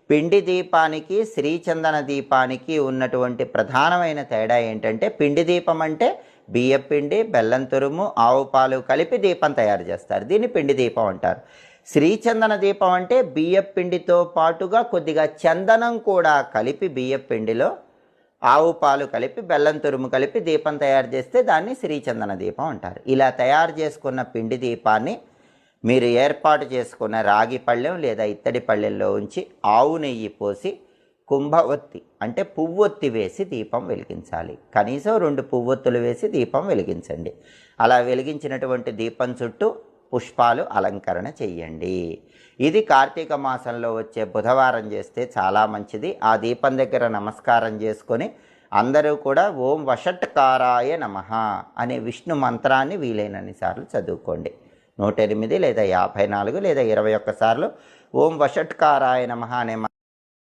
పిండి దీపానికి శ్రీచందన దీపానికి ఉన్నటువంటి ప్రధానమైన తేడా ఏంటంటే, పిండి దీపం అంటే బియ్యపిండి, బెల్లం తురుము, ఆవు పాలు కలిపి దీపం తయారు చేస్తారు. దీన్ని పిండి దీపం అంటారు. శ్రీచందన దీపం అంటే బియ్యపిండితో పాటుగా కొద్దిగా చందనం కూడా కలిపి బియ్యపిండిలో ఆవు పాలు కలిపి బెల్లం తురుము కలిపి దీపం తయారు చేస్తే దాన్ని శ్రీచందన దీపం అంటారు. ఇలా తయారు చేసుకున్న పిండి దీపాన్ని మీరు ఏర్పాటు చేసుకున్న రాగి పళ్ళెం లేదా ఇత్తడి పళ్ళెంలో ఉంచి ఆవు నెయ్యి పోసి కుంభవత్తి అంటే పువ్వొత్తి వేసి దీపం వెలిగించాలి. కనీసం 2 పువ్వొత్తులు వేసి దీపం వెలిగించండి. అలా వెలిగించినటువంటి దీపం చుట్టూ పుష్పాలు అలంకరణ చెయ్యండి. ఇది కార్తీక మాసంలో వచ్చే బుధవారం చేస్తే చాలా మంచిది. ఆ దీపం దగ్గర నమస్కారం చేసుకొని అందరూ కూడా ఓం వషట్కారాయ నమః అనే విష్ణు మంత్రాన్ని వీలైనన్ని సార్లు చదువుకోండి. 108 లేదా 54 లేదా 21 సార్లు ఓం వషట్కారాయ నమః అనే